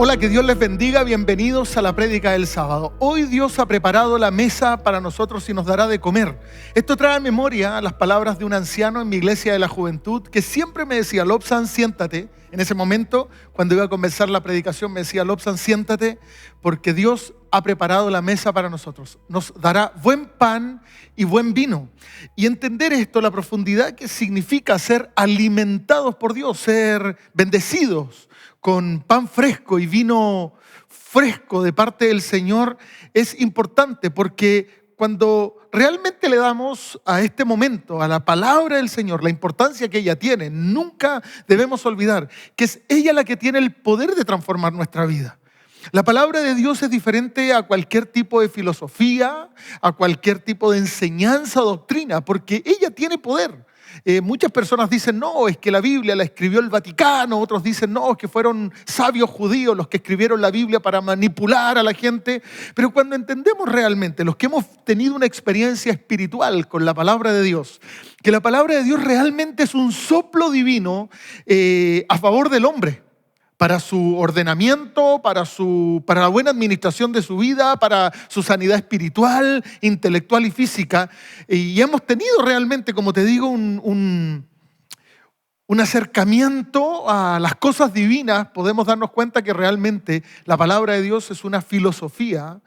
Hola, que Dios les bendiga, bienvenidos a la prédica del sábado. Hoy Dios ha preparado la mesa para nosotros y nos dará de comer. Esto trae a memoria las palabras de un anciano en mi iglesia de la juventud que siempre me decía: Lobsan, siéntate. En ese momento, cuando iba a comenzar la predicación, me decía: Lobsan, siéntate, porque Dios ha preparado la mesa para nosotros. Nos dará buen pan y buen vino. Y entender esto, la profundidad que significa ser alimentados por Dios, ser bendecidos con pan fresco y vino fresco de parte del Señor, es importante, porque cuando realmente le damos a este momento, a la palabra del Señor, la importancia que ella tiene, nunca debemos olvidar que es ella la que tiene el poder de transformar nuestra vida. La palabra de Dios es diferente a cualquier tipo de filosofía, a cualquier tipo de enseñanza o doctrina, porque ella tiene poder. Muchas personas dicen: no, es que la Biblia la escribió el Vaticano. Otros dicen: no, es que fueron sabios judíos los que escribieron la Biblia para manipular a la gente. Pero cuando entendemos realmente, los que hemos tenido una experiencia espiritual con la palabra de Dios, que la palabra de Dios realmente es un soplo divino a favor del hombre, para su ordenamiento, para la buena administración de su vida, para su sanidad espiritual, intelectual y física. Y hemos tenido realmente, como te digo, un acercamiento a las cosas divinas. Podemos darnos cuenta que realmente la palabra de Dios es una filosofía,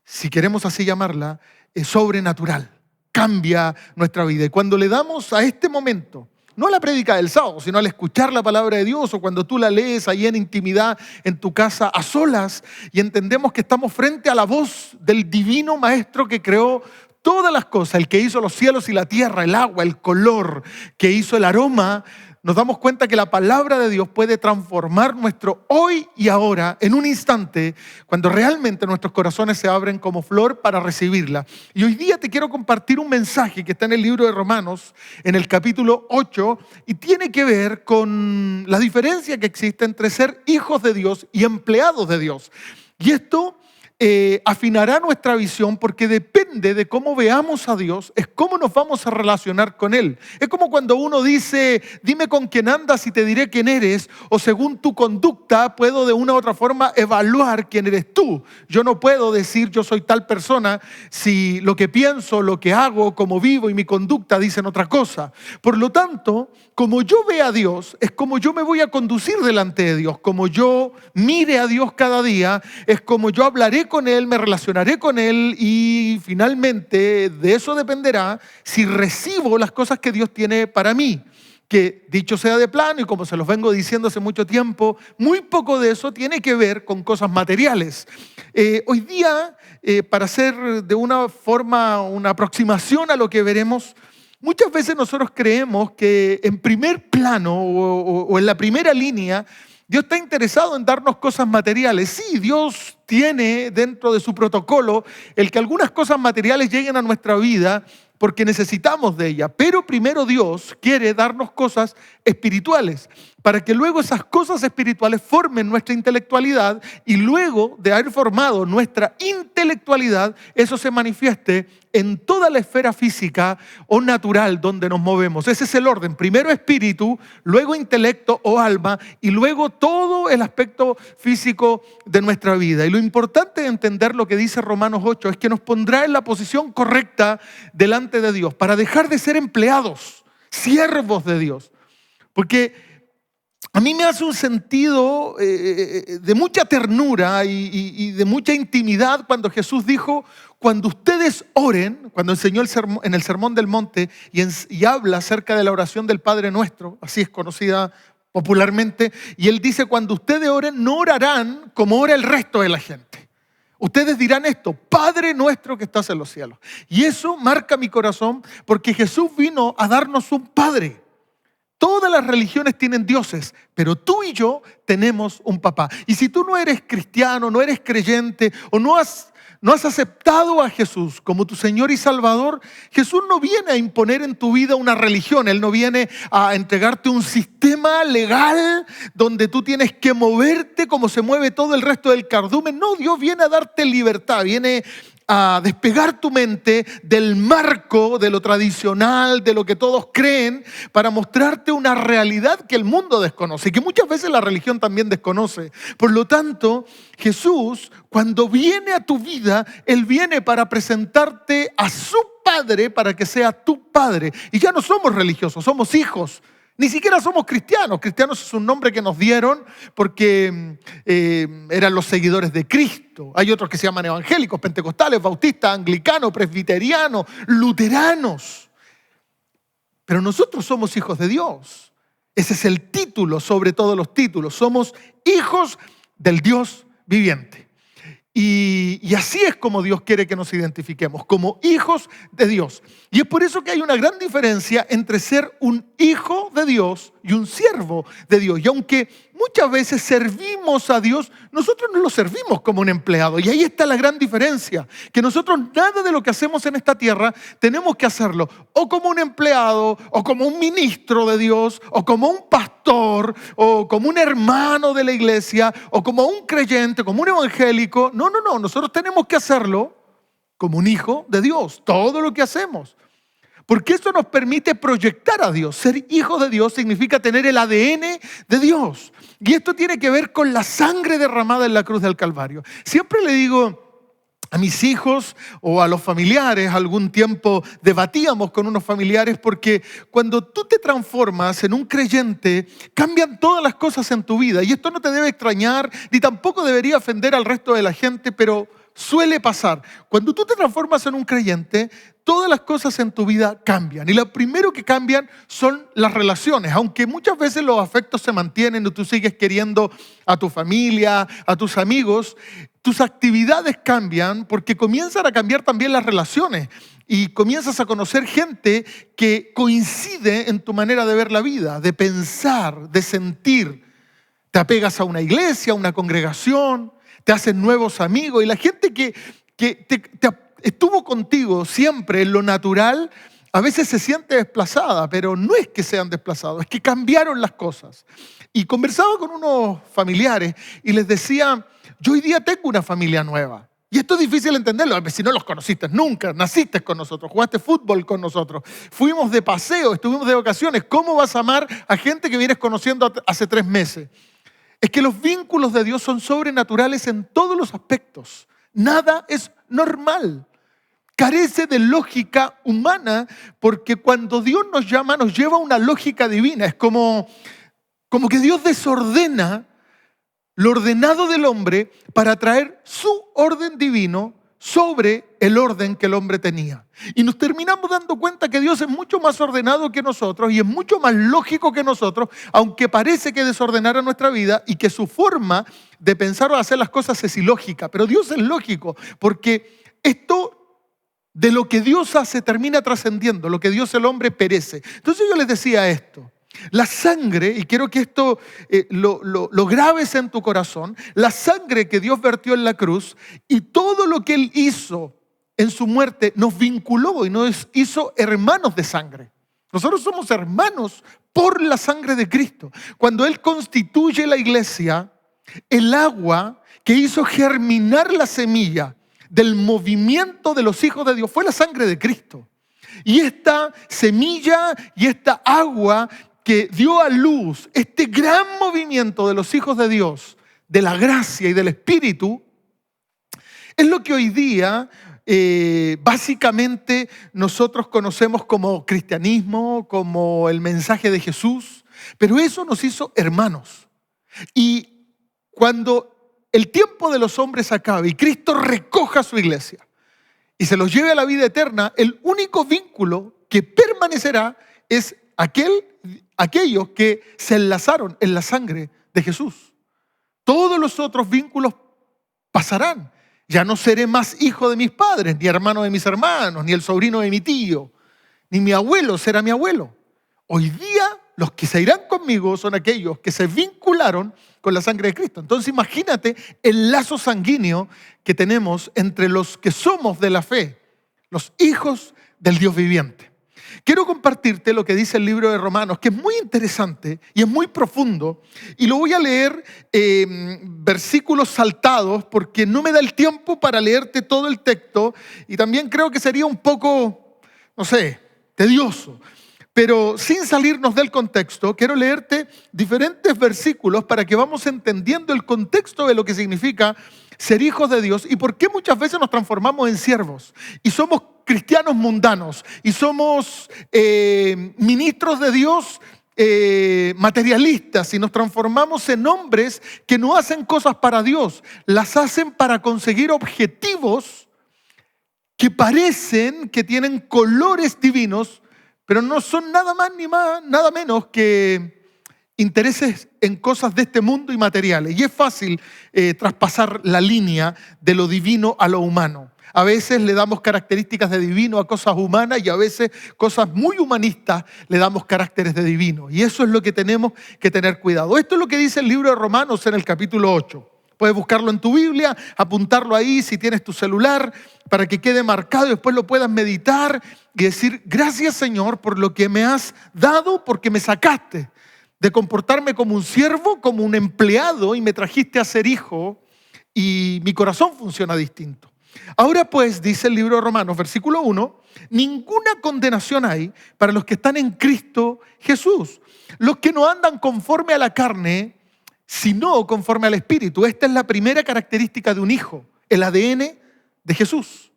si queremos así llamarla, sobrenatural. Cambia nuestra vida. Y cuando le damos a este momento, no a la prédica del sábado, sino al escuchar la palabra de Dios, o cuando tú la lees ahí en intimidad, en tu casa, a solas, y entendemos que estamos frente a la voz del divino maestro que creó todas las cosas, el que hizo los cielos y la tierra, el agua, el color, que hizo el aroma, nos damos cuenta que la palabra de Dios puede transformar nuestro hoy y ahora en un instante, cuando realmente nuestros corazones se abren como flor para recibirla. Y hoy día te quiero compartir un mensaje que está en el libro de Romanos, en el capítulo 8, y tiene que ver con la diferencia que existe entre ser hijos de Dios y empleados de Dios. Y esto afinará nuestra visión, porque depende de cómo veamos a Dios, es cómo nos vamos a relacionar con Él. Es como cuando uno dice: dime con quién andas y te diré quién eres, o según tu conducta puedo de una u otra forma evaluar quién eres tú. Yo no puedo decir yo soy tal persona si lo que pienso, lo que hago, cómo vivo y mi conducta dicen otra cosa. Por lo tanto, como yo vea a Dios, es como yo me voy a conducir delante de Dios. Como yo mire a Dios cada día, es como yo hablaré con Él, me relacionaré con Él, y finalmente de eso dependerá si recibo las cosas que Dios tiene para mí. Que dicho sea de plano, y como se los vengo diciendo hace mucho tiempo, muy poco de eso tiene que ver con cosas materiales. Hoy día, para hacer de una forma una aproximación a lo que veremos, muchas veces nosotros creemos que en primer plano o en la primera línea Dios está interesado en darnos cosas materiales. Sí, Dios tiene dentro de su protocolo el que algunas cosas materiales lleguen a nuestra vida porque necesitamos de ellas. Pero primero Dios quiere darnos cosas espirituales para que luego esas cosas espirituales formen nuestra intelectualidad, y luego de haber formado nuestra intelectualidad, eso se manifieste en toda la esfera física o natural donde nos movemos. Ese es el orden: primero espíritu, luego intelecto o alma, y luego todo el aspecto físico de nuestra vida. Y lo importante de entender lo que dice Romanos 8 es que nos pondrá en la posición correcta delante de Dios para dejar de ser empleados, siervos de Dios. Porque a mí me hace un sentido de mucha ternura y de mucha intimidad cuando Jesús dijo: cuando ustedes oren, cuando enseñó en el Sermón del Monte y habla acerca de la oración del Padre Nuestro, así es conocida popularmente, y Él dice: cuando ustedes oren, no orarán como ora el resto de la gente. Ustedes dirán esto: Padre nuestro que estás en los cielos. Y eso marca mi corazón, porque Jesús vino a darnos un Padre. Todas las religiones tienen dioses, pero tú y yo tenemos un papá. Y si tú no eres cristiano, no eres creyente, o no has aceptado a Jesús como tu Señor y Salvador, Jesús no viene a imponer en tu vida una religión. Él no viene a entregarte un sistema legal donde tú tienes que moverte como se mueve todo el resto del cardumen. No, Dios viene a darte libertad, viene a despegar tu mente del marco, de lo tradicional, de lo que todos creen, para mostrarte una realidad que el mundo desconoce y que muchas veces la religión también desconoce. Por lo tanto, Jesús, cuando viene a tu vida, Él viene para presentarte a su Padre para que sea tu Padre. Y ya no somos religiosos, somos hijos. Ni siquiera somos cristianos. Cristianos es un nombre que nos dieron porque eran los seguidores de Cristo. Hay otros que se llaman evangélicos, pentecostales, bautistas, anglicanos, presbiterianos, luteranos. Pero nosotros somos hijos de Dios. Ese es el título sobre todos los títulos. Somos hijos del Dios viviente. Y así es como Dios quiere que nos identifiquemos, como hijos de Dios. Y es por eso que hay una gran diferencia entre ser un hijo de Dios y un siervo de Dios. Y aunque muchas veces servimos a Dios, nosotros no lo servimos como un empleado. Y ahí está la gran diferencia, que nosotros nada de lo que hacemos en esta tierra tenemos que hacerlo o como un empleado, o como un ministro de Dios, o como un pastor, o como un hermano de la iglesia, o como un creyente, como un evangélico. No, nosotros tenemos que hacerlo como un hijo de Dios, todo lo que hacemos. Porque eso nos permite proyectar a Dios. Ser hijo de Dios significa tener el ADN de Dios. Y esto tiene que ver con la sangre derramada en la cruz del Calvario. Siempre le digo a mis hijos o a los familiares, algún tiempo debatíamos con unos familiares, porque cuando tú te transformas en un creyente, cambian todas las cosas en tu vida. Y esto no te debe extrañar, ni tampoco debería ofender al resto de la gente, pero suele pasar. Cuando tú te transformas en un creyente, todas las cosas en tu vida cambian. Y lo primero que cambian son las relaciones. Aunque muchas veces los afectos se mantienen y tú sigues queriendo a tu familia, a tus amigos, tus actividades cambian porque comienzan a cambiar también las relaciones. Y comienzas a conocer gente que coincide en tu manera de ver la vida, de pensar, de sentir. Te apegas a una iglesia, a una congregación, te hacen nuevos amigos, y la gente que estuvo contigo siempre en lo natural, a veces se siente desplazada, pero no es que sean desplazados, es que cambiaron las cosas. Y conversaba con unos familiares y les decía, yo hoy día tengo una familia nueva. Y esto es difícil entenderlo, si no los conociste nunca, naciste con nosotros, jugaste fútbol con nosotros, fuimos de paseo, estuvimos de vacaciones. ¿Cómo vas a amar a gente que vienes conociendo hace 3 meses? Es que los vínculos de Dios son sobrenaturales en todos los aspectos. Nada es normal. Carece de lógica humana, porque cuando Dios nos llama, nos lleva a una lógica divina. Es como que Dios desordena lo ordenado del hombre para traer su orden divino sobre el orden que el hombre tenía. Y nos terminamos dando cuenta que Dios es mucho más ordenado que nosotros y es mucho más lógico que nosotros, aunque parece que desordenara nuestra vida y que su forma de pensar o hacer las cosas es ilógica. Pero Dios es lógico, porque esto de lo que Dios hace termina trascendiendo, lo que Dios el hombre perece. Entonces yo les decía esto. La sangre, y quiero que esto lo grabes en tu corazón, la sangre que Dios vertió en la cruz y todo lo que Él hizo en su muerte nos vinculó y nos hizo hermanos de sangre. Nosotros somos hermanos por la sangre de Cristo. Cuando Él constituye la iglesia, el agua que hizo germinar la semilla del movimiento de los hijos de Dios fue la sangre de Cristo. Y esta semilla y esta agua que dio a luz este gran movimiento de los hijos de Dios, de la gracia y del Espíritu, es lo que hoy día básicamente nosotros conocemos como cristianismo, como el mensaje de Jesús, pero eso nos hizo hermanos. Y cuando el tiempo de los hombres acabe y Cristo recoja su iglesia y se los lleve a la vida eterna, el único vínculo que permanecerá es aquellos que se enlazaron en la sangre de Jesús. Todos los otros vínculos pasarán. Ya no seré más hijo de mis padres, ni hermano de mis hermanos, ni el sobrino de mi tío, ni mi abuelo será mi abuelo. Hoy día los que se irán conmigo son aquellos que se vincularon con la sangre de Cristo. Entonces imagínate el lazo sanguíneo que tenemos entre los que somos de la fe, los hijos del Dios viviente. Quiero compartirte lo que dice el libro de Romanos, que es muy interesante y es muy profundo. Y lo voy a leer versículos saltados porque no me da el tiempo para leerte todo el texto y también creo que sería un poco, no sé, tedioso. Pero sin salirnos del contexto, quiero leerte diferentes versículos para que vamos entendiendo el contexto de lo que significa ser hijos de Dios y por qué muchas veces nos transformamos en siervos y somos cristianos mundanos y somos ministros de Dios materialistas y nos transformamos en hombres que no hacen cosas para Dios, las hacen para conseguir objetivos que parecen que tienen colores divinos, pero no son nada más ni más, nada menos que intereses en cosas de este mundo y materiales. Y es fácil traspasar la línea de lo divino a lo humano. A veces le damos características de divino a cosas humanas y a veces cosas muy humanistas le damos caracteres de divino. Y eso es lo que tenemos que tener cuidado. Esto es lo que dice el libro de Romanos en el capítulo 8. Puedes buscarlo en tu Biblia, apuntarlo ahí si tienes tu celular para que quede marcado y después lo puedas meditar y decir, gracias Señor por lo que me has dado, porque me sacaste de comportarme como un siervo, como un empleado y me trajiste a ser hijo y mi corazón funciona distinto. Ahora pues, dice el libro de Romanos, versículo 1, ninguna condenación hay para los que están en Cristo Jesús, los que no andan conforme a la carne, sino conforme al Espíritu. Esta es la primera característica de un hijo, el ADN de Jesús.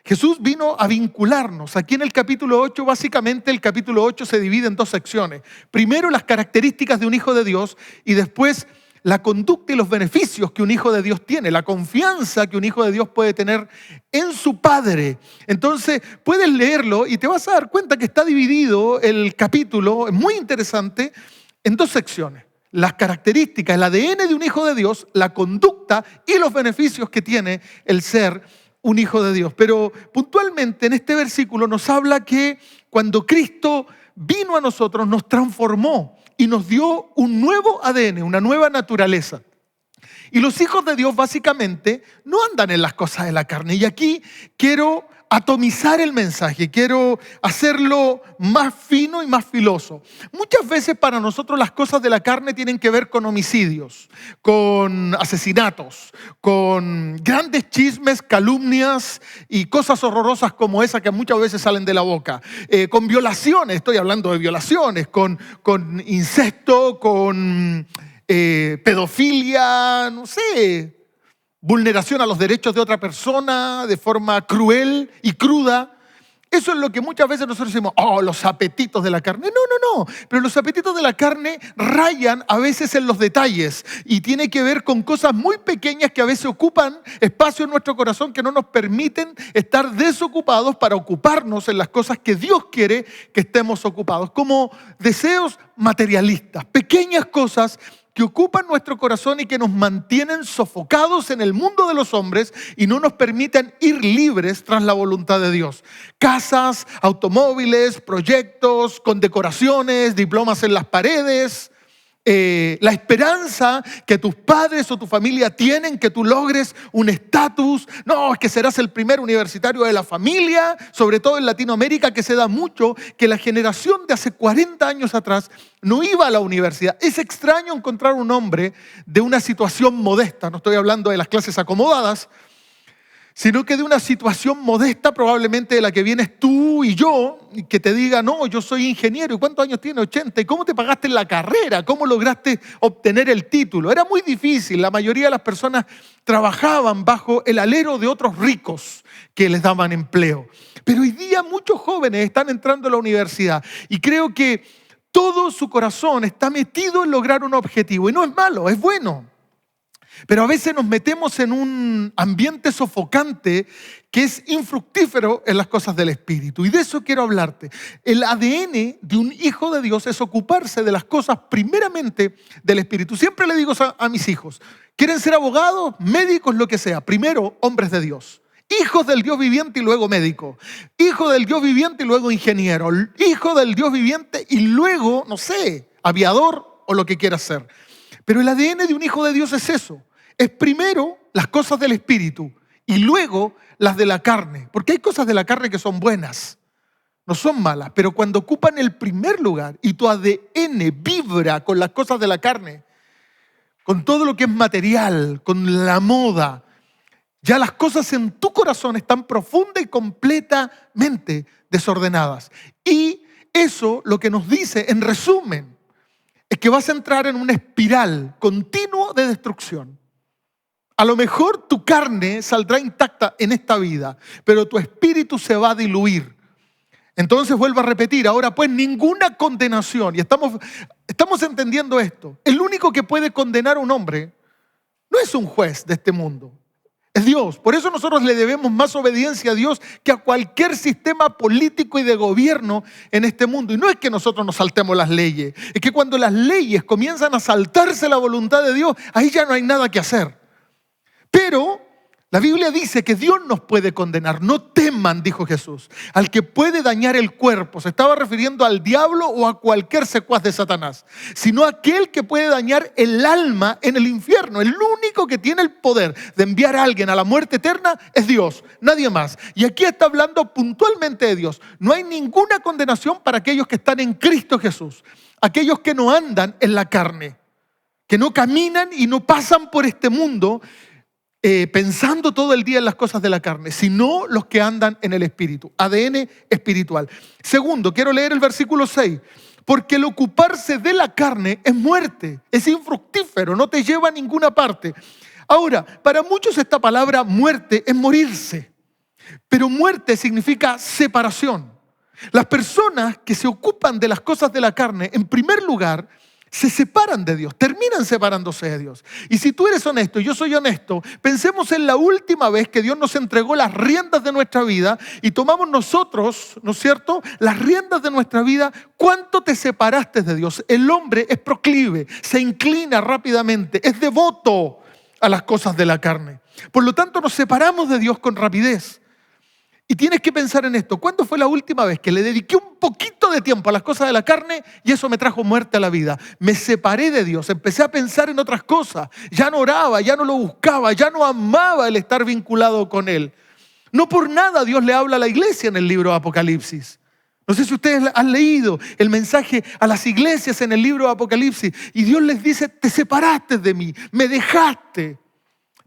Jesús vino a vincularnos. Aquí en el capítulo 8, básicamente el capítulo 8 se divide en dos secciones. Primero las características de un hijo de Dios y después la conducta y los beneficios que un hijo de Dios tiene, la confianza que un hijo de Dios puede tener en su Padre. Entonces puedes leerlo y te vas a dar cuenta que está dividido el capítulo, es muy interesante, en dos secciones. Las características, el ADN de un hijo de Dios, la conducta y los beneficios que tiene el ser un hijo de Dios. Pero puntualmente en este versículo nos habla que cuando Cristo vino a nosotros, nos transformó y nos dio un nuevo ADN, una nueva naturaleza. Y los hijos de Dios básicamente no andan en las cosas de la carne. Y aquí quiero atomizar el mensaje, quiero hacerlo más fino y más filoso. Muchas veces para nosotros las cosas de la carne tienen que ver con homicidios, con asesinatos, con grandes chismes, calumnias y cosas horrorosas como esa que muchas veces salen de la boca. Con violaciones, estoy hablando de violaciones, con incesto, con pedofilia, no sé, vulneración a los derechos de otra persona de forma cruel y cruda. Eso es lo que muchas veces nosotros decimos, los apetitos de la carne. No. Pero los apetitos de la carne rayan a veces en los detalles y tiene que ver con cosas muy pequeñas que a veces ocupan espacio en nuestro corazón que no nos permiten estar desocupados para ocuparnos en las cosas que Dios quiere que estemos ocupados. Como deseos materialistas, pequeñas cosas que ocupan nuestro corazón y que nos mantienen sofocados en el mundo de los hombres y no nos permiten ir libres tras la voluntad de Dios. Casas, automóviles, proyectos, condecoraciones, diplomas en las paredes, la esperanza que tus padres o tu familia tienen, que tú logres un estatus. No, es que serás el primer universitario de la familia, sobre todo en Latinoamérica, que se da mucho, que la generación de hace 40 años atrás no iba a la universidad. Es extraño encontrar un hombre de una situación modesta, no estoy hablando de las clases acomodadas, sino que de una situación modesta, probablemente de la que vienes tú y yo, que te diga, no, yo soy ingeniero, ¿y cuántos años tiene? 80, ¿y cómo te pagaste en la carrera? ¿Cómo lograste obtener el título? Era muy difícil, la mayoría de las personas trabajaban bajo el alero de otros ricos que les daban empleo. Pero hoy día muchos jóvenes están entrando a la universidad y creo que todo su corazón está metido en lograr un objetivo, y no es malo, es bueno. Pero a veces nos metemos en un ambiente sofocante que es infructífero en las cosas del Espíritu. Y de eso quiero hablarte. El ADN de un hijo de Dios es ocuparse de las cosas primeramente del Espíritu. Siempre le digo a mis hijos, ¿quieren ser abogados, médicos, lo que sea? Primero, hombres de Dios. Hijos del Dios viviente y luego médico. Hijo del Dios viviente y luego ingeniero. Hijo del Dios viviente y luego, no sé, aviador o lo que quiera ser. Pero el ADN de un hijo de Dios es eso. Es primero las cosas del Espíritu y luego las de la carne. Porque hay cosas de la carne que son buenas. no son malas, pero cuando ocupan el primer lugar y tu ADN vibra con las cosas de la carne, con todo lo que es material, con la moda, ya las cosas en tu corazón están profunda y completamente desordenadas. Y eso lo que nos dice, en resumen, es que vas a entrar en una espiral continua de destrucción. A lo mejor tu carne saldrá intacta en esta vida, pero tu espíritu se va a diluir. Entonces vuelvo a repetir, ahora pues ninguna condenación, y estamos entendiendo esto. El único que puede condenar a un hombre no es un juez de este mundo, es Dios. Por eso nosotros le debemos más obediencia a Dios que a cualquier sistema político y de gobierno en este mundo. Y no es que nosotros nos saltemos las leyes, es que cuando las leyes comienzan a saltarse la voluntad de Dios, ahí ya no hay nada que hacer. Pero la Biblia dice que Dios nos puede condenar. No teman, dijo Jesús, al que puede dañar el cuerpo. Se estaba refiriendo al diablo o a cualquier secuaz de Satanás, sino a aquel que puede dañar el alma en el infierno. El único que tiene el poder de enviar a alguien a la muerte eterna es Dios, nadie más. Y aquí está hablando puntualmente de Dios. No hay ninguna condenación para aquellos que están en Cristo Jesús, aquellos que no andan en la carne, que no caminan y no pasan por este mundo pensando todo el día en las cosas de la carne, sino los que andan en el espíritu, ADN espiritual. Segundo, quiero leer el versículo 6. Porque el ocuparse de la carne es muerte, es infructífero, no te lleva a ninguna parte. Ahora, para muchos esta palabra muerte es morirse, pero muerte significa separación. Las personas que se ocupan de las cosas de la carne, en primer lugar, se separan de Dios, terminan separándose de Dios. Y si tú eres honesto y yo soy honesto, pensemos en la última vez que Dios nos entregó las riendas de nuestra vida y tomamos nosotros, ¿no es cierto?, las riendas de nuestra vida. ¿Cuánto te separaste de Dios? El hombre es proclive, se inclina rápidamente, es devoto a las cosas de la carne. Por lo tanto, nos separamos de Dios con rapidez. Y tienes que pensar en esto. ¿Cuándo fue la última vez que le dediqué un poquito de tiempo a las cosas de la carne y eso me trajo muerte a la vida? Me separé de Dios, empecé a pensar en otras cosas. Ya no oraba, ya no lo buscaba, ya no amaba el estar vinculado con Él. No por nada Dios le habla a la iglesia en el libro de Apocalipsis. No sé si ustedes han leído el mensaje a las iglesias en el libro de Apocalipsis. Y Dios les dice, te separaste de mí, me dejaste,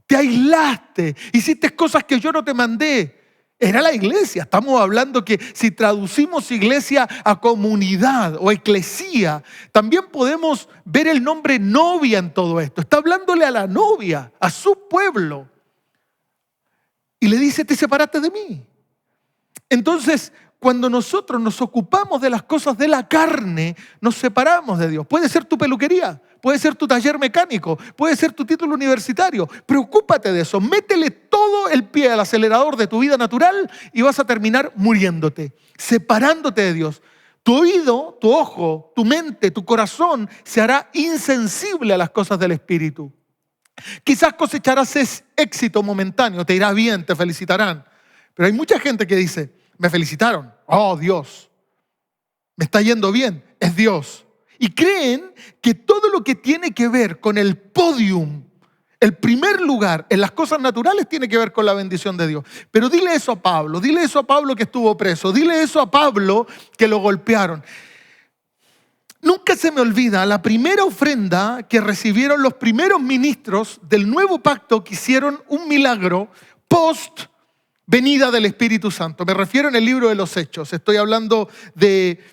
te aislaste, hiciste cosas que yo no te mandé. Era la iglesia. Estamos hablando que si traducimos iglesia a comunidad o eclesía, también podemos ver el nombre novia en todo esto. Está hablándole a la novia, a su pueblo. Y le dice, te separaste de mí. Entonces, cuando nosotros nos ocupamos de las cosas de la carne, nos separamos de Dios. Puede ser tu peluquería, puede ser tu taller mecánico, puede ser tu título universitario. Preocúpate de eso, métele todo el pie al acelerador de tu vida natural y vas a terminar muriéndote, separándote de Dios. Tu oído, tu ojo, tu mente, tu corazón se hará insensible a las cosas del Espíritu. Quizás cosecharás éxito momentáneo, te irá bien, te felicitarán. Pero hay mucha gente que dice, me felicitaron, oh Dios, me está yendo bien, es Dios. Y creen que todo lo que tiene que ver con el podium, el primer lugar en las cosas naturales, tiene que ver con la bendición de Dios. Pero dile eso a Pablo que estuvo preso, dile eso a Pablo que lo golpearon. Nunca se me olvida la primera ofrenda que recibieron los primeros ministros del nuevo pacto que hicieron un milagro post venida del Espíritu Santo. Me refiero en el libro de los Hechos. Estoy hablando de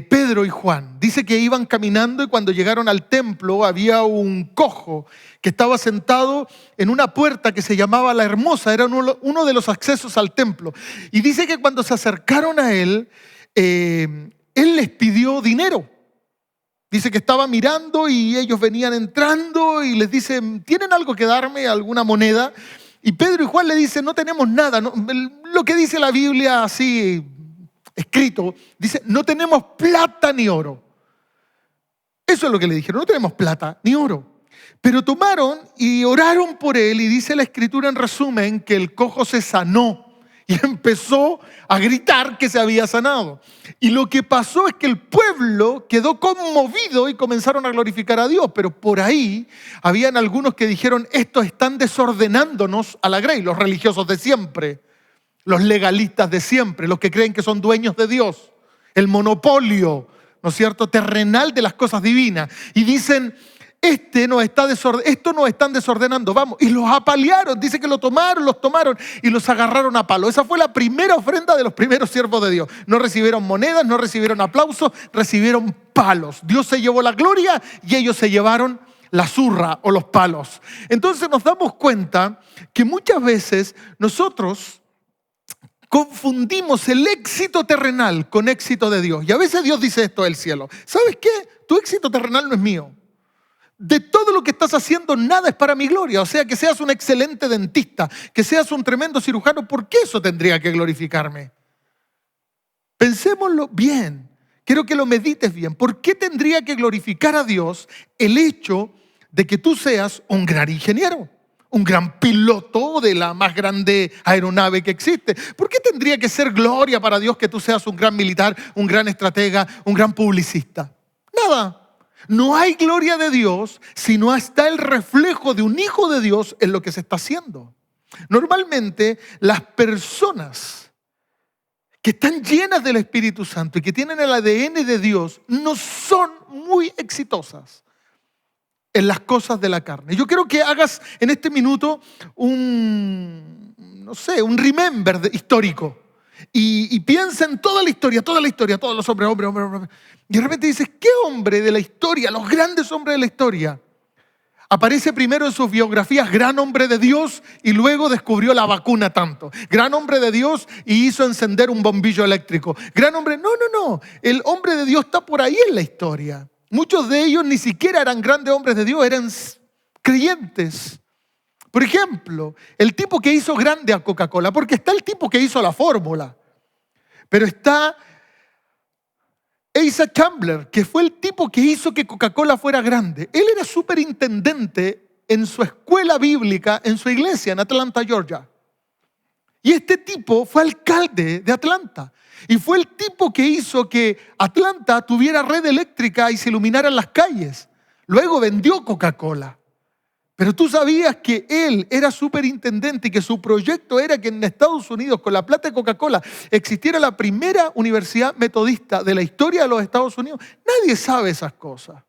Pedro y Juan. Dice que iban caminando y cuando llegaron al templo había un cojo que estaba sentado en una puerta que se llamaba La Hermosa. Era uno de los accesos al templo. Y dice que cuando se acercaron a él, él les pidió dinero. Dice que estaba mirando y ellos venían entrando y les dice, ¿tienen algo que darme? ¿Alguna moneda? Y Pedro y Juan le dicen, no tenemos nada. No, lo que dice la Biblia así escrito, dice, no tenemos plata ni oro. Eso es lo que le dijeron, no tenemos plata ni oro. Pero tomaron y oraron por él y dice la Escritura en resumen que el cojo se sanó y empezó a gritar que se había sanado. Y lo que pasó es que el pueblo quedó conmovido y comenzaron a glorificar a Dios. Pero por ahí habían algunos que dijeron, estos están desordenándonos a la grey, los religiosos de siempre. los legalistas de siempre, los que creen que son dueños de Dios, el monopolio, ¿no es cierto?, terrenal de las cosas divinas. Y dicen, esto nos están desordenando, vamos. Y los apalearon, dice que los tomaron y los agarraron a palo. Esa fue la primera ofrenda de los primeros siervos de Dios. No recibieron monedas, no recibieron aplausos, recibieron palos. Dios se llevó la gloria y ellos se llevaron la zurra o los palos. Entonces nos damos cuenta que muchas veces nosotros confundimos el éxito terrenal con éxito de Dios. Y a veces Dios dice esto del cielo: ¿sabes qué? Tu éxito terrenal no es mío. De todo lo que estás haciendo, nada es para mi gloria. O sea, que seas un excelente dentista, que seas un tremendo cirujano, ¿por qué eso tendría que glorificarme? Pensémoslo bien. Quiero que lo medites bien. ¿Por qué tendría que glorificar a Dios el hecho de que tú seas un gran ingeniero, un gran piloto de la más grande aeronave que existe? ¿Por qué tendría que ser gloria para Dios que tú seas un gran militar, un gran estratega, un gran publicista? Nada. No hay gloria de Dios si no está el reflejo de un hijo de Dios en lo que se está haciendo. Normalmente las personas que están llenas del Espíritu Santo y que tienen el ADN de Dios no son muy exitosas en las cosas de la carne. Yo quiero que hagas en este minuto un remember histórico. Y piensa en toda la historia, todos los hombres. Y de repente dices, ¿qué hombre de la historia, los grandes hombres de la historia, aparece primero en sus biografías gran hombre de Dios y luego descubrió la vacuna tanto? Gran hombre de Dios y hizo encender un bombillo eléctrico. Gran hombre, no. El hombre de Dios está por ahí en la historia. Muchos de ellos ni siquiera eran grandes hombres de Dios, eran creyentes. Por ejemplo, el tipo que hizo grande a Coca-Cola, porque está el tipo que hizo la fórmula, pero está Asa Chandler, que fue el tipo que hizo que Coca-Cola fuera grande. Él era superintendente en su escuela bíblica, en su iglesia en Atlanta, Georgia. Y este tipo fue alcalde de Atlanta. Y fue el tipo que hizo que Atlanta tuviera red eléctrica y se iluminaran las calles. Luego vendió Coca-Cola. Pero tú sabías que él era superintendente y que su proyecto era que en Estados Unidos, con la plata de Coca-Cola, existiera la primera universidad metodista de la historia de los Estados Unidos. Nadie sabe esas cosas.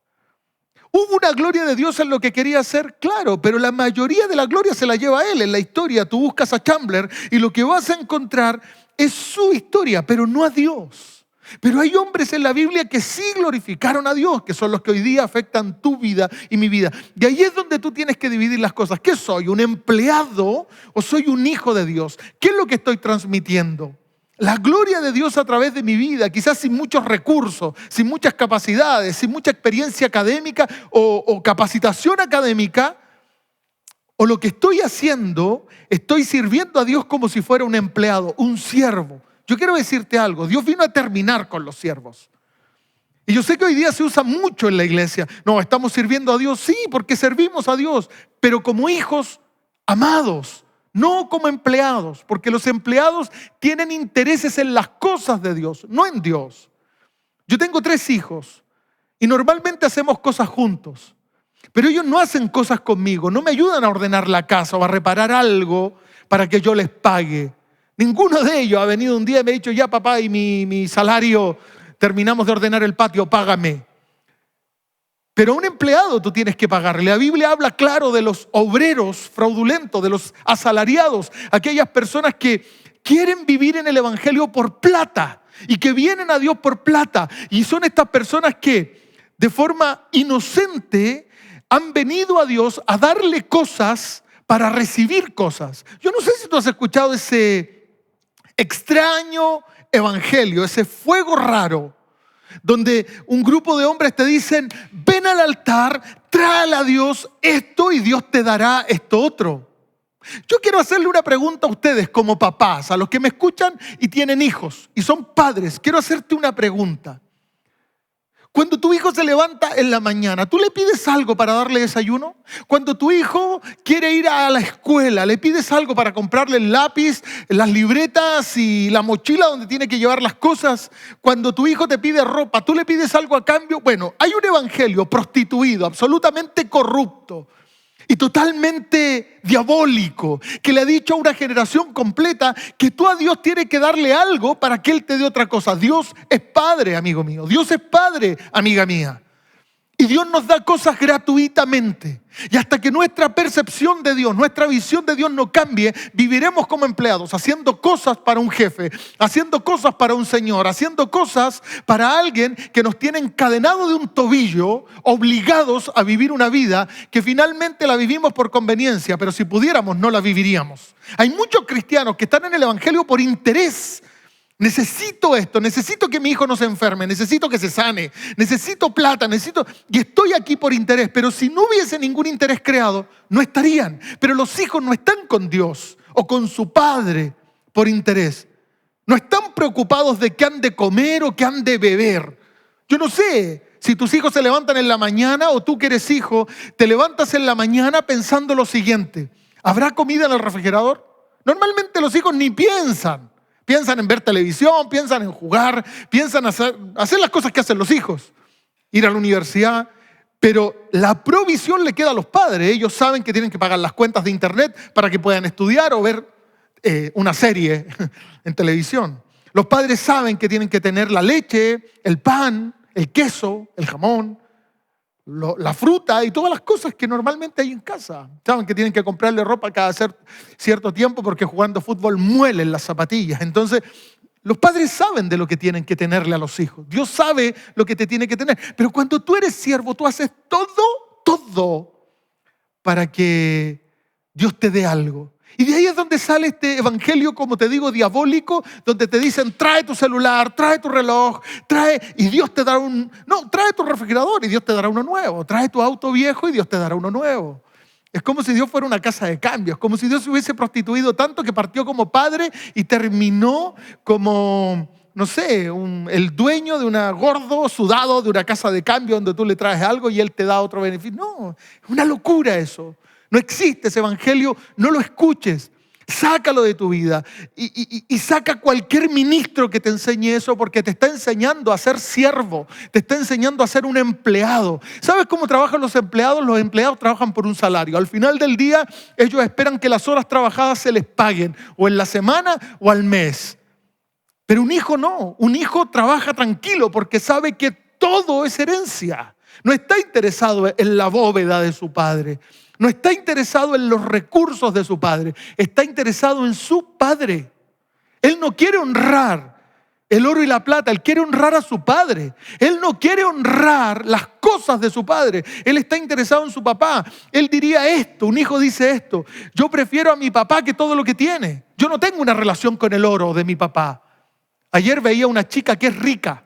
¿Hubo una gloria de Dios en lo que quería hacer? Claro, pero la mayoría de la gloria se la lleva él. En la historia tú buscas a Chandler y lo que vas a encontrar es su historia, pero no a Dios. Pero hay hombres en la Biblia que sí glorificaron a Dios, que son los que hoy día afectan tu vida y mi vida. Y ahí es donde tú tienes que dividir las cosas. ¿Qué soy? ¿Un empleado o soy un hijo de Dios? ¿Qué es lo que estoy transmitiendo? La gloria de Dios a través de mi vida, quizás sin muchos recursos, sin muchas capacidades, sin mucha experiencia académica o capacitación académica, o lo que estoy haciendo, estoy sirviendo a Dios como si fuera un empleado, un siervo. Yo quiero decirte algo, Dios vino a terminar con los siervos. Y yo sé que hoy día se usa mucho en la iglesia. No, estamos sirviendo a Dios, sí, porque servimos a Dios, pero como hijos amados, no como empleados, porque los empleados tienen intereses en las cosas de Dios, no en Dios. Yo tengo 3 hijos y normalmente hacemos cosas juntos, pero ellos no hacen cosas conmigo, no me ayudan a ordenar la casa o a reparar algo para que yo les pague. Ninguno de ellos ha venido un día y me ha dicho, ya papá, y mi salario, terminamos de ordenar el patio, págame. Pero a un empleado tú tienes que pagarle. La Biblia habla claro de los obreros fraudulentos, de los asalariados, aquellas personas que quieren vivir en el evangelio por plata y que vienen a Dios por plata. Y son estas personas que de forma inocente han venido a Dios a darle cosas para recibir cosas. Yo no sé si tú has escuchado ese extraño evangelio, ese fuego raro, donde un grupo de hombres te dicen, ven al altar, tráele a Dios esto y Dios te dará esto otro. Yo quiero hacerle una pregunta a ustedes como papás, a los que me escuchan y tienen hijos y son padres. Quiero hacerte una pregunta. Cuando tu hijo se levanta en la mañana, ¿tú le pides algo para darle desayuno? Cuando tu hijo quiere ir a la escuela, ¿le pides algo para comprarle el lápiz, las libretas y la mochila donde tiene que llevar las cosas? Cuando tu hijo te pide ropa, ¿tú le pides algo a cambio? Bueno, hay un evangelio prostituido, absolutamente corrupto. y totalmente diabólico, que le ha dicho a una generación completa que tú a Dios tienes que darle algo para que Él te dé otra cosa. Dios es Padre, amigo mío. Dios es Padre, amiga mía. Y Dios nos da cosas gratuitamente. Y hasta que nuestra percepción de Dios, nuestra visión de Dios no cambie, viviremos como empleados, haciendo cosas para un jefe, haciendo cosas para un señor, haciendo cosas para alguien que nos tiene encadenado de un tobillo, obligados a vivir una vida que finalmente la vivimos por conveniencia, pero si pudiéramos no la viviríamos. Hay muchos cristianos que están en el evangelio por interés. Necesito esto, necesito que mi hijo no se enferme, necesito que se sane, necesito plata, y estoy aquí por interés. Pero si no hubiese ningún interés creado, no estarían. Pero los hijos no están con Dios o con su padre por interés. No están preocupados de qué han de comer o qué han de beber. Yo no sé si tus hijos se levantan en la mañana o tú que eres hijo, te levantas en la mañana pensando lo siguiente: ¿habrá comida en el refrigerador? Normalmente los hijos ni piensan. Piensan en ver televisión, piensan en jugar, piensan hacer las cosas que hacen los hijos. Ir a la universidad. Pero la provisión le queda a los padres. Ellos saben que tienen que pagar las cuentas de internet para que puedan estudiar o ver una serie en televisión. Los padres saben que tienen que tener la leche, el pan, el queso, el jamón, la fruta y todas las cosas que normalmente hay en casa. Saben que tienen que comprarle ropa cada cierto tiempo porque jugando fútbol muelen las zapatillas. Entonces, los padres saben de lo que tienen que tenerle a los hijos. Dios sabe lo que te tiene que tener. Pero cuando tú eres siervo, tú haces todo para que Dios te dé algo. Y de ahí es donde sale este evangelio, como te digo, diabólico, donde te dicen: trae tu celular, trae tu reloj, y Dios te dará trae tu refrigerador y Dios te dará uno nuevo. Trae tu auto viejo y Dios te dará uno nuevo. Es como si Dios fuera una casa de cambios, como si Dios se hubiese prostituido tanto que partió como padre y terminó como, no sé, el dueño de una gordo sudado de una casa de cambio donde tú le traes algo y Él te da otro beneficio. No, es una locura eso. No existe ese evangelio, no lo escuches. Sácalo de tu vida y saca cualquier ministro que te enseñe eso, porque te está enseñando a ser siervo, te está enseñando a ser un empleado. ¿Sabes cómo trabajan los empleados? Los empleados trabajan por un salario. Al final del día, ellos esperan que las horas trabajadas se les paguen, o en la semana o al mes. Pero un hijo no, un hijo trabaja tranquilo porque sabe que todo es herencia. No está interesado en la bóveda de su padre. No está interesado en los recursos de su padre. Está interesado en su padre. Él no quiere honrar el oro y la plata. Él quiere honrar a su padre. Él no quiere honrar las cosas de su padre. Él está interesado en su papá. Él diría esto, un hijo dice esto: yo prefiero a mi papá que todo lo que tiene. Yo no tengo una relación con el oro de mi papá. Ayer veía una chica que es rica.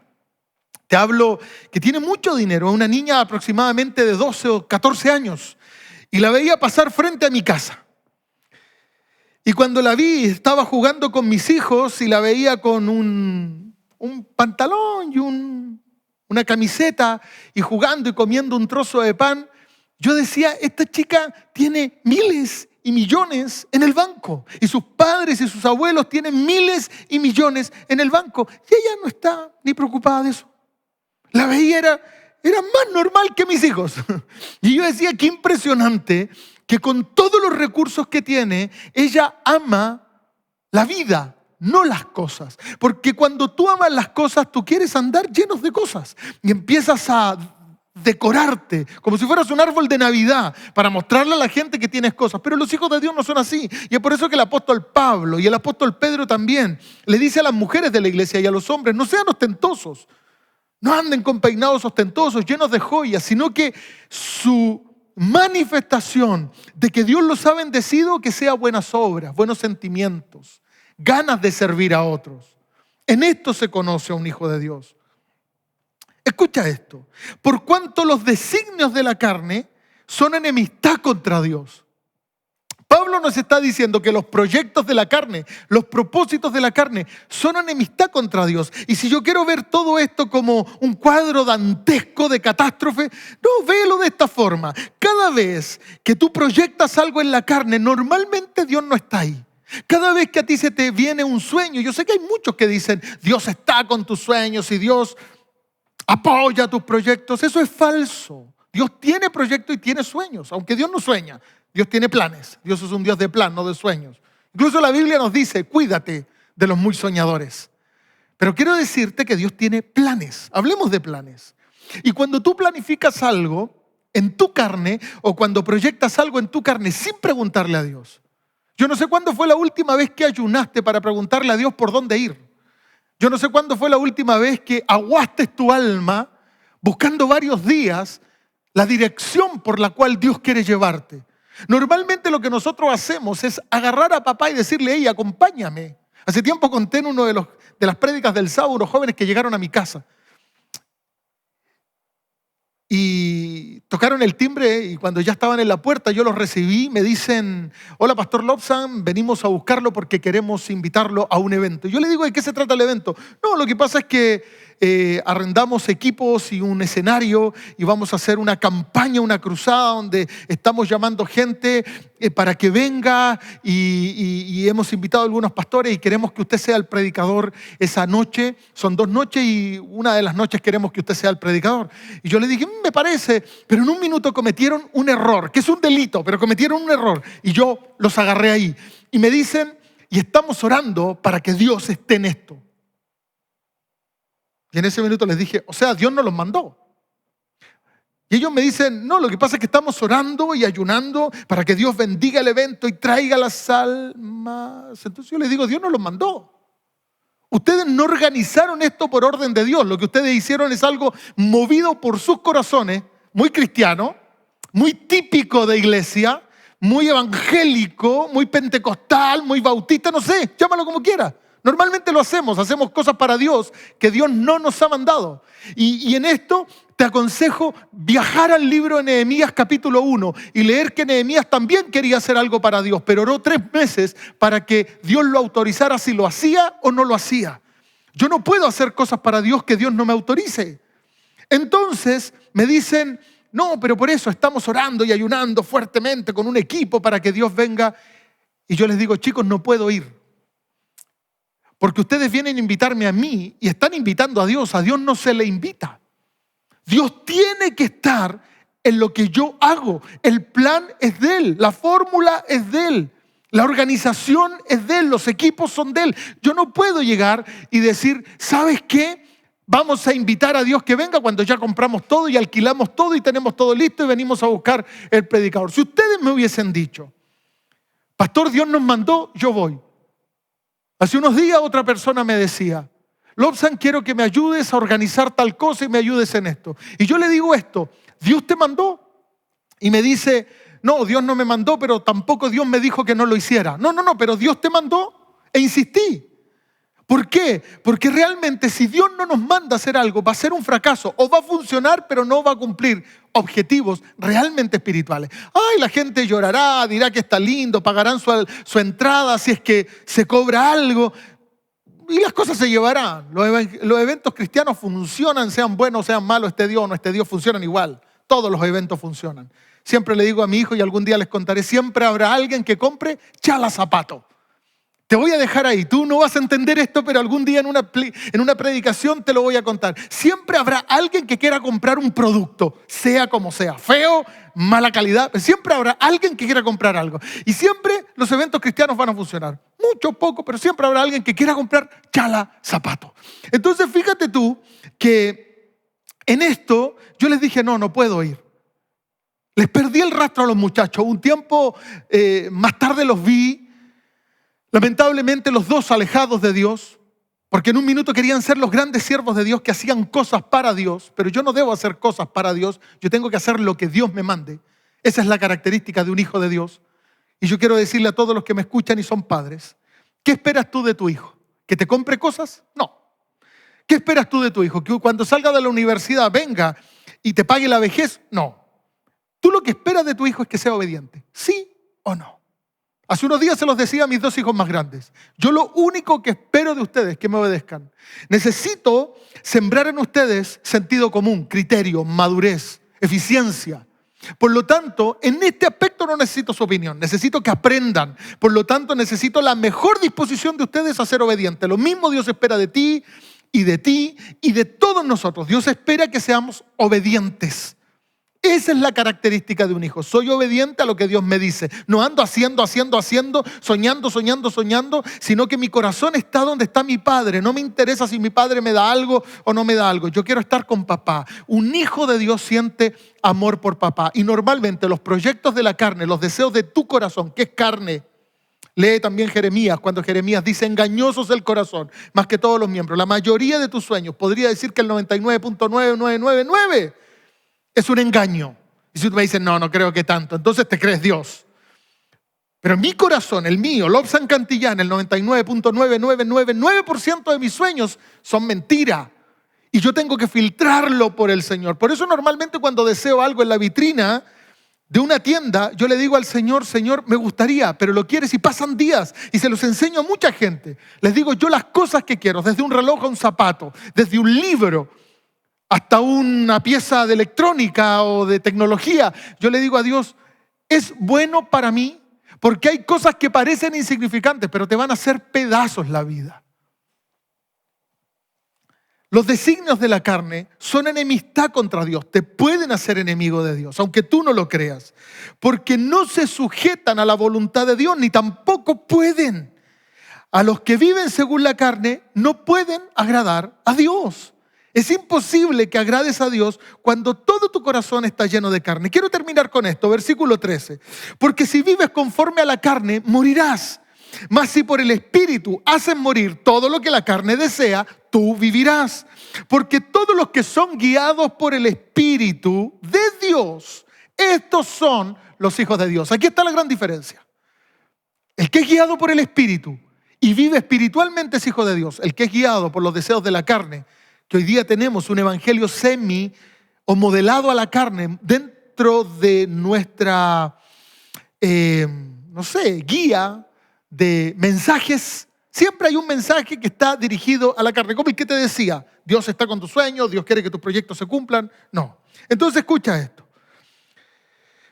Te hablo que tiene mucho dinero. Una niña aproximadamente de 12 o 14 años. Y la veía pasar frente a mi casa. Y cuando la vi, estaba jugando con mis hijos y la veía con un pantalón y una camiseta y jugando y comiendo un trozo de pan. Yo decía: esta chica tiene miles y millones en el banco. Y sus padres y sus abuelos tienen miles y millones en el banco. Y ella no está ni preocupada de eso. La veía, era más normal que mis hijos. Y yo decía: qué impresionante que con todos los recursos que tiene, ella ama la vida, no las cosas. Porque cuando tú amas las cosas, tú quieres andar llenos de cosas. Y empiezas a decorarte como si fueras un árbol de Navidad para mostrarle a la gente que tienes cosas. Pero los hijos de Dios no son así. Y es por eso que el apóstol Pablo y el apóstol Pedro también le dice a las mujeres de la iglesia y a los hombres: no sean ostentosos. No anden con peinados ostentosos, llenos de joyas, sino que su manifestación de que Dios los ha bendecido, que sea buenas obras, buenos sentimientos, ganas de servir a otros. En esto se conoce a un hijo de Dios. Escucha esto: por cuanto los designios de la carne son enemistad contra Dios. Pablo nos está diciendo que los proyectos de la carne, los propósitos de la carne son enemistad contra Dios. Y si yo quiero ver todo esto como un cuadro dantesco de catástrofe, no, véelo de esta forma. Cada vez que tú proyectas algo en la carne, normalmente Dios no está ahí. Cada vez que a ti se te viene un sueño, yo sé que hay muchos que dicen: Dios está con tus sueños y Dios apoya tus proyectos. Eso es falso. Dios tiene proyectos y tiene sueños, aunque Dios no sueña. Dios tiene planes. Dios es un Dios de plan, no de sueños. Incluso la Biblia nos dice, cuídate de los muy soñadores. Pero quiero decirte que Dios tiene planes. Hablemos de planes. Y cuando tú planificas algo en tu carne o cuando proyectas algo en tu carne sin preguntarle a Dios. Yo no sé cuándo fue la última vez que ayunaste para preguntarle a Dios por dónde ir. Yo no sé cuándo fue la última vez que aguaste tu alma buscando varios días la dirección por la cual Dios quiere llevarte. Normalmente lo que nosotros hacemos es agarrar a papá y decirle, hey, acompáñame. Hace tiempo conté en uno de las prédicas del sábado unos jóvenes que llegaron a mi casa. Y tocaron el timbre y cuando ya estaban en la puerta yo los recibí. Me dicen, hola Pastor Lobsang, venimos a buscarlo porque queremos invitarlo a un evento. Yo le digo, ¿de qué se trata el evento? No, lo que pasa es que arrendamos equipos y un escenario y vamos a hacer una campaña, una cruzada donde estamos llamando gente para que venga y hemos invitado a algunos pastores y queremos que usted sea el predicador esa noche. Son 2 noches y una de las noches queremos que usted sea el predicador. Y yo le dije, me parece, pero en un minuto cometieron un error, que es un delito, pero cometieron un error. Y yo los agarré ahí. Y me dicen, y estamos orando para que Dios esté en esto. Y en ese minuto les dije, o sea, Dios no los mandó. Y ellos me dicen, no, lo que pasa es que estamos orando y ayunando para que Dios bendiga el evento y traiga las almas. Entonces yo les digo, Dios no los mandó. Ustedes no organizaron esto por orden de Dios. Lo que ustedes hicieron es algo movido por sus corazones, muy cristiano, muy típico de iglesia, muy evangélico, muy pentecostal, muy bautista, no sé, llámalo como quiera. Normalmente lo hacemos cosas para Dios que Dios no nos ha mandado. Y en esto te aconsejo viajar al libro de Nehemías capítulo 1 y leer que Nehemías también quería hacer algo para Dios, pero oró 3 meses para que Dios lo autorizara si lo hacía o no lo hacía. Yo no puedo hacer cosas para Dios que Dios no me autorice. Entonces me dicen, no, pero por eso estamos orando y ayunando fuertemente con un equipo para que Dios venga. Y yo les digo, chicos, no puedo ir. Porque ustedes vienen a invitarme a mí y están invitando a Dios no se le invita. Dios tiene que estar en lo que yo hago. El plan es de Él, la fórmula es de Él, la organización es de Él, los equipos son de Él. Yo no puedo llegar y decir, ¿sabes qué? Vamos a invitar a Dios que venga cuando ya compramos todo y alquilamos todo y tenemos todo listo y venimos a buscar el predicador. Si ustedes me hubiesen dicho, pastor, Dios nos mandó, yo voy. Hace unos días otra persona me decía, Lobsang, quiero que me ayudes a organizar tal cosa y me ayudes en esto. Y yo le digo esto, ¿Dios te mandó? Y me dice, no, Dios no me mandó, pero tampoco Dios me dijo que no lo hiciera. No, pero Dios te mandó e insistí. ¿Por qué? Porque realmente si Dios no nos manda a hacer algo, va a ser un fracaso o va a funcionar, pero no va a cumplir objetivos realmente espirituales. Ay, la gente llorará, dirá que está lindo, pagarán su entrada si es que se cobra algo y las cosas se llevarán. Los eventos cristianos funcionan, sean buenos, sean malos, esté Dios o no esté Dios, funcionan igual. Todos los eventos funcionan. Siempre le digo a mi hijo y algún día les contaré, siempre habrá alguien que compre chala zapato. Te voy a dejar ahí, tú no vas a entender esto, pero algún día en una predicación te lo voy a contar. Siempre habrá alguien que quiera comprar un producto, sea como sea, feo, mala calidad, siempre habrá alguien que quiera comprar algo. Y siempre los eventos cristianos van a funcionar. Mucho, poco, pero siempre habrá alguien que quiera comprar chala zapato. Entonces fíjate tú que en esto yo les dije, no puedo ir. Les perdí el rastro a los muchachos. Un tiempo más tarde los vi. Lamentablemente los 2 alejados de Dios, porque en un minuto querían ser los grandes siervos de Dios que hacían cosas para Dios, pero yo no debo hacer cosas para Dios, yo tengo que hacer lo que Dios me mande. Esa es la característica de un hijo de Dios. Y yo quiero decirle a todos los que me escuchan y son padres, ¿qué esperas tú de tu hijo? ¿Que te compre cosas? No. ¿Qué esperas tú de tu hijo? ¿Que cuando salga de la universidad venga y te pague la vejez? No. Tú lo que esperas de tu hijo es que sea obediente, ¿sí o no? Hace unos días se los decía a mis 2 hijos más grandes. Yo lo único que espero de ustedes es que me obedezcan. Necesito sembrar en ustedes sentido común, criterio, madurez, eficiencia. Por lo tanto, en este aspecto no necesito su opinión. Necesito que aprendan. Por lo tanto, necesito la mejor disposición de ustedes a ser obedientes. Lo mismo Dios espera de ti y de todos nosotros. Dios espera que seamos obedientes. Esa es la característica de un hijo. Soy obediente a lo que Dios me dice. No ando haciendo, soñando, sino que mi corazón está donde está mi padre. No me interesa si mi padre me da algo o no me da algo. Yo quiero estar con papá. Un hijo de Dios siente amor por papá. Y normalmente los proyectos de la carne, los deseos de tu corazón, que es carne. Lee también Jeremías, cuando Jeremías dice engañoso es el corazón, más que todos los miembros. La mayoría de tus sueños, podría decir que el 99.9999 es un engaño. Y si tú me dices, no creo que tanto, entonces te crees Dios. Pero mi corazón, el mío, Lobsan Cantillán, el 99.9999% de mis sueños son mentira. Y yo tengo que filtrarlo por el Señor. Por eso normalmente cuando deseo algo en la vitrina de una tienda, yo le digo al Señor, Señor, me gustaría, pero lo quieres y pasan días. Y se los enseño a mucha gente. Les digo yo las cosas que quiero, desde un reloj a un zapato, desde un libro hasta una pieza de electrónica o de tecnología. Yo le digo a Dios, es bueno para mí porque hay cosas que parecen insignificantes, pero te van a hacer pedazos la vida. Los designios de la carne son enemistad contra Dios. Te pueden hacer enemigo de Dios, aunque tú no lo creas. Porque no se sujetan a la voluntad de Dios, ni tampoco pueden. A los que viven según la carne no pueden agradar a Dios. Es imposible que agrades a Dios cuando todo tu corazón está lleno de carne. Quiero terminar con esto, versículo 13. Porque si vives conforme a la carne, morirás. Mas si por el Espíritu haces morir todo lo que la carne desea, tú vivirás. Porque todos los que son guiados por el Espíritu de Dios, estos son los hijos de Dios. Aquí está la gran diferencia. El que es guiado por el Espíritu y vive espiritualmente es hijo de Dios. El que es guiado por los deseos de la carne, que hoy día tenemos un evangelio semi o modelado a la carne dentro de nuestra, guía de mensajes. Siempre hay un mensaje que está dirigido a la carne. Como el que te decía, Dios está con tus sueños, Dios quiere que tus proyectos se cumplan. No. Entonces escucha esto.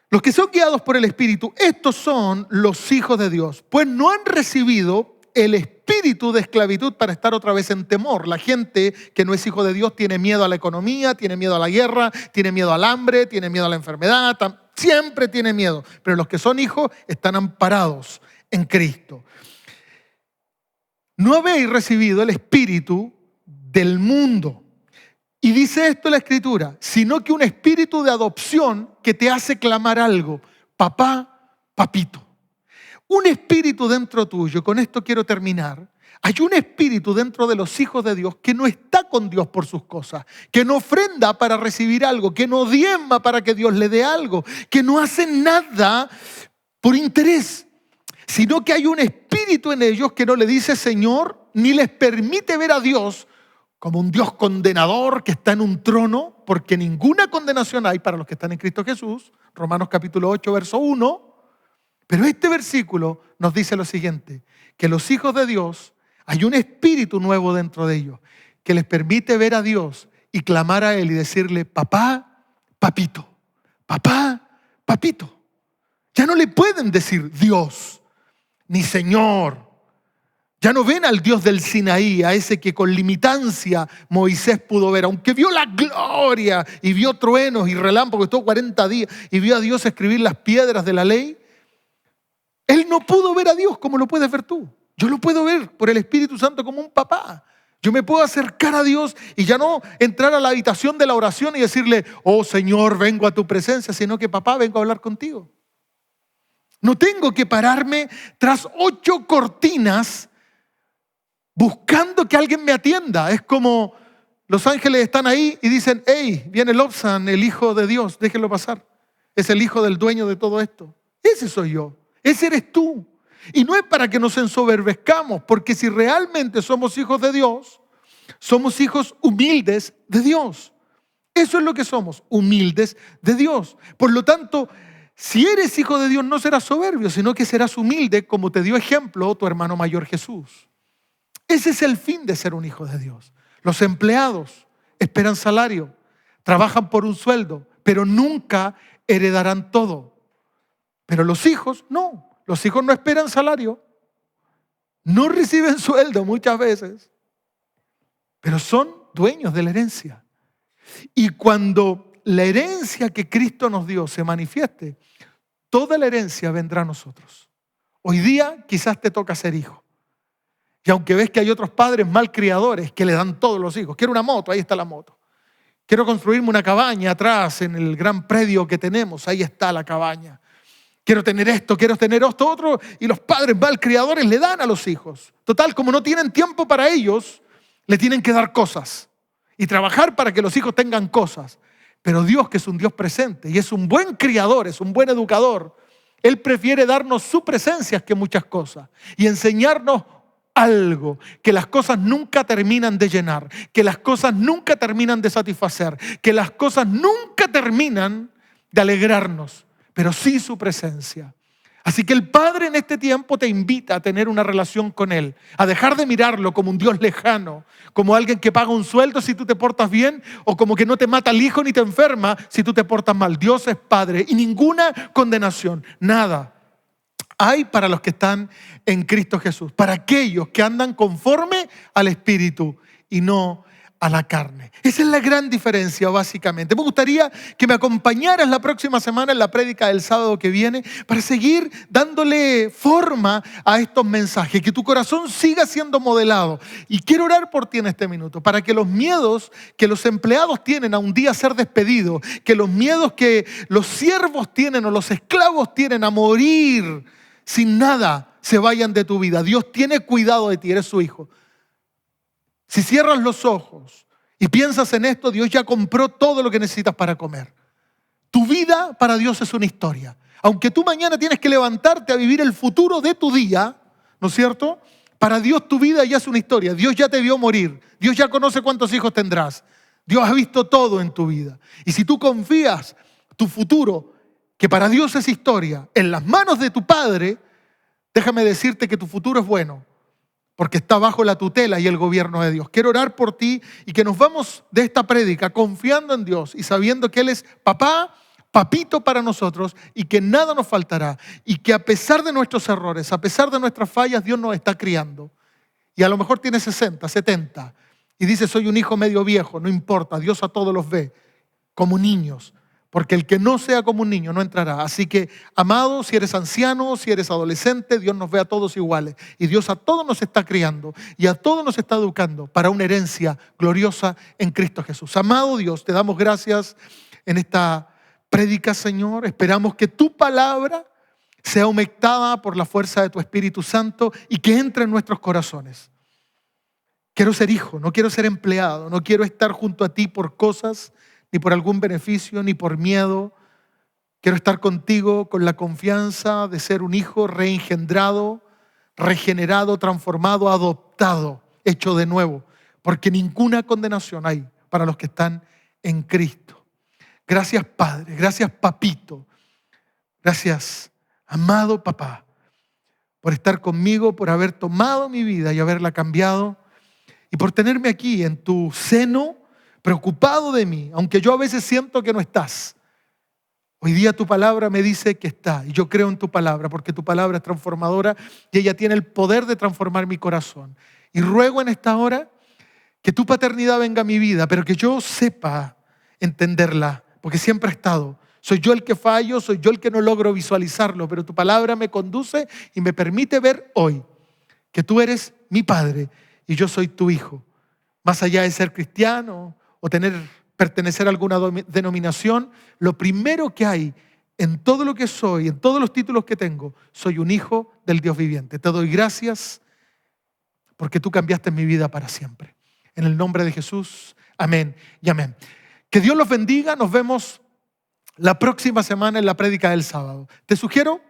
Los que son guiados por el Espíritu, estos son los hijos de Dios, pues no han recibido el espíritu de esclavitud para estar otra vez en temor. La gente que no es hijo de Dios tiene miedo a la economía, tiene miedo a la guerra, tiene miedo al hambre, tiene miedo a la enfermedad, siempre tiene miedo. Pero los que son hijos están amparados en Cristo. No habéis recibido el espíritu del mundo. Y dice esto la Escritura, sino que un espíritu de adopción que te hace clamar algo. Papá, papito. Un espíritu dentro tuyo, con esto quiero terminar. Hay un espíritu dentro de los hijos de Dios que no está con Dios por sus cosas, que no ofrenda para recibir algo, que no diezma para que Dios le dé algo, que no hace nada por interés, sino que hay un espíritu en ellos que no le dice Señor, ni les permite ver a Dios como un Dios condenador que está en un trono, porque ninguna condenación hay para los que están en Cristo Jesús. Romanos capítulo 8, verso 1. Pero este versículo nos dice lo siguiente, que los hijos de Dios, hay un espíritu nuevo dentro de ellos que les permite ver a Dios y clamar a Él y decirle, papá, papito, papá, papito. Ya no le pueden decir Dios, ni Señor. Ya no ven al Dios del Sinaí, a ese que con limitancia Moisés pudo ver, aunque vio la gloria y vio truenos y relámpagos, estuvo 40 días y vio a Dios escribir las piedras de la ley. Él no pudo ver a Dios como lo puedes ver tú. Yo lo puedo ver por el Espíritu Santo como un papá. Yo me puedo acercar a Dios y ya no entrar a la habitación de la oración y decirle, oh Señor, vengo a tu presencia, sino que papá, vengo a hablar contigo. No tengo que pararme tras 8 cortinas buscando que alguien me atienda. Es como los ángeles están ahí y dicen, hey, viene Lobsan, el Hijo de Dios, déjenlo pasar. Es el hijo del dueño de todo esto. Ese soy yo. Ese eres tú. Y no es para que nos ensoberbezcamos, porque si realmente somos hijos de Dios, somos hijos humildes de Dios. Eso es lo que somos, humildes de Dios. Por lo tanto, si eres hijo de Dios, no serás soberbio, sino que serás humilde, como te dio ejemplo tu hermano mayor Jesús. Ese es el fin de ser un hijo de Dios. Los empleados esperan salario, trabajan por un sueldo, pero nunca heredarán todo. Pero los hijos no. Los hijos no esperan salario, no reciben sueldo muchas veces, pero son dueños de la herencia. Y cuando la herencia que Cristo nos dio se manifieste, toda la herencia vendrá a nosotros. Hoy día quizás te toca ser hijo. Y aunque ves que hay otros padres malcriadores que le dan todos los hijos. Quiero una moto, ahí está la moto. Quiero construirme una cabaña atrás en el gran predio que tenemos, ahí está la cabaña. Quiero tener esto otro, y los padres malcriadores le dan a los hijos. Total, como no tienen tiempo para ellos, le tienen que dar cosas y trabajar para que los hijos tengan cosas. Pero Dios, que es un Dios presente y es un buen criador, es un buen educador, Él prefiere darnos su presencia que muchas cosas y enseñarnos algo, que las cosas nunca terminan de llenar, que las cosas nunca terminan de satisfacer, que las cosas nunca terminan de alegrarnos, pero sí su presencia. Así que el Padre en este tiempo te invita a tener una relación con Él, a dejar de mirarlo como un Dios lejano, como alguien que paga un sueldo si tú te portas bien, o como que no te mata al hijo ni te enferma si tú te portas mal. Dios es Padre y ninguna condenación, nada hay para los que están en Cristo Jesús, para aquellos que andan conforme al Espíritu y no a la carne. Esa es la gran diferencia, básicamente. Me gustaría que me acompañaras la próxima semana en la prédica del sábado que viene para seguir dándole forma a estos mensajes, que tu corazón siga siendo modelado. Y quiero orar por ti en este minuto, para que los miedos que los empleados tienen a un día ser despedidos, que los miedos que los siervos tienen o los esclavos tienen a morir sin nada, se vayan de tu vida. Dios tiene cuidado de ti, eres su hijo. Si cierras los ojos y piensas en esto, Dios ya compró todo lo que necesitas para comer. Tu vida para Dios es una historia. Aunque tú mañana tienes que levantarte a vivir el futuro de tu día, ¿no es cierto? Para Dios tu vida ya es una historia. Dios ya te vio morir. Dios ya conoce cuántos hijos tendrás. Dios ha visto todo en tu vida. Y si tú confías tu futuro, que para Dios es historia, en las manos de tu Padre, déjame decirte que tu futuro es bueno, porque está bajo la tutela y el gobierno de Dios. Quiero orar por ti y que nos vamos de esta prédica confiando en Dios y sabiendo que Él es papá, papito para nosotros y que nada nos faltará. Y que a pesar de nuestros errores, a pesar de nuestras fallas, Dios nos está criando. Y a lo mejor tienes 60, 70 y dices, soy un hijo medio viejo, no importa, Dios a todos los ve como niños. Porque el que no sea como un niño no entrará. Así que, amado, si eres anciano, si eres adolescente, Dios nos ve a todos iguales. Y Dios a todos nos está criando y a todos nos está educando para una herencia gloriosa en Cristo Jesús. Amado Dios, te damos gracias en esta prédica, Señor. Esperamos que tu palabra sea aumentada por la fuerza de tu Espíritu Santo y que entre en nuestros corazones. Quiero ser hijo, no quiero ser empleado, no quiero estar junto a ti por cosas, ni por algún beneficio, ni por miedo. Quiero estar contigo con la confianza de ser un hijo reengendrado, regenerado, transformado, adoptado, hecho de nuevo. Porque ninguna condenación hay para los que están en Cristo. Gracias, Padre. Gracias, Papito. Gracias, amado papá, por estar conmigo, por haber tomado mi vida y haberla cambiado y por tenerme aquí en tu seno, preocupado de mí, aunque yo a veces siento que no estás. Hoy día tu palabra me dice que está y yo creo en tu palabra porque tu palabra es transformadora y ella tiene el poder de transformar mi corazón. Y ruego en esta hora que tu paternidad venga a mi vida, pero que yo sepa entenderla, porque siempre ha estado. Soy yo el que fallo, soy yo el que no logro visualizarlo, pero tu palabra me conduce y me permite ver hoy que tú eres mi padre y yo soy tu hijo. Más allá de ser cristiano o pertenecer a alguna denominación, lo primero que hay en todo lo que soy, en todos los títulos que tengo, soy un hijo del Dios viviente. Te doy gracias porque tú cambiaste mi vida para siempre. En el nombre de Jesús, amén y amén. Que Dios los bendiga. Nos vemos la próxima semana en la prédica del sábado. Te sugiero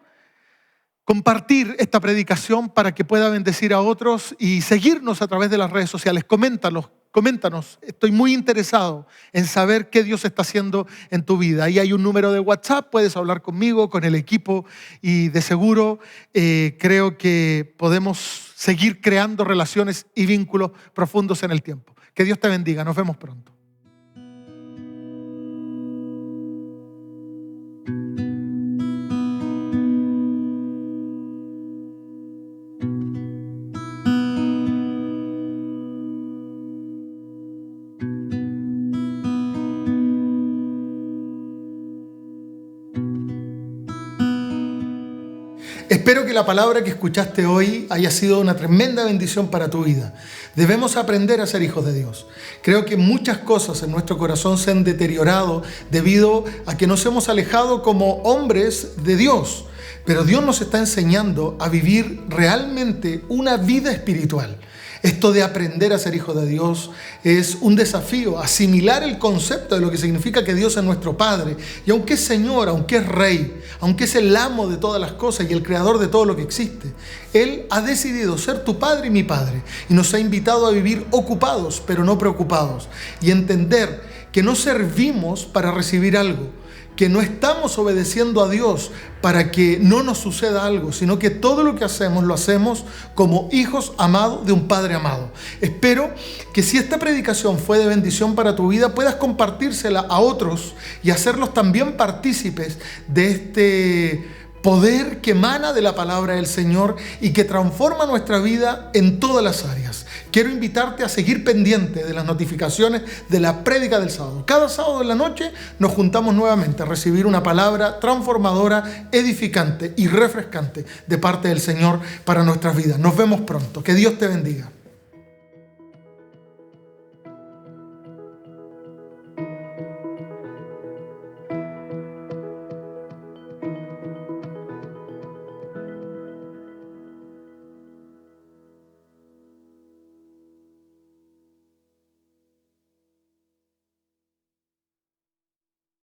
compartir esta predicación para que pueda bendecir a otros y seguirnos a través de las redes sociales. Coméntanos. Estoy muy interesado en saber qué Dios está haciendo en tu vida. Ahí hay un número de WhatsApp, puedes hablar conmigo, con el equipo y de seguro creo que podemos seguir creando relaciones y vínculos profundos en el tiempo. Que Dios te bendiga. Nos vemos pronto. Espero que la palabra que escuchaste hoy haya sido una tremenda bendición para tu vida. Debemos aprender a ser hijos de Dios. Creo que muchas cosas en nuestro corazón se han deteriorado debido a que nos hemos alejado como hombres de Dios. Pero Dios nos está enseñando a vivir realmente una vida espiritual. Esto de aprender a ser hijo de Dios es un desafío, asimilar el concepto de lo que significa que Dios es nuestro Padre. Y aunque es Señor, aunque es Rey, aunque es el amo de todas las cosas y el creador de todo lo que existe, Él ha decidido ser tu Padre y mi Padre. Y nos ha invitado a vivir ocupados, pero no preocupados. Y entender que no servimos para recibir algo, que no estamos obedeciendo a Dios para que no nos suceda algo, sino que todo lo que hacemos lo hacemos como hijos amados de un Padre amado. Espero que si esta predicación fue de bendición para tu vida, puedas compartírsela a otros y hacerlos también partícipes de este poder que emana de la palabra del Señor y que transforma nuestra vida en todas las áreas. Quiero invitarte a seguir pendiente de las notificaciones de la prédica del sábado. Cada sábado en la noche nos juntamos nuevamente a recibir una palabra transformadora, edificante y refrescante de parte del Señor para nuestras vidas. Nos vemos pronto. Que Dios te bendiga.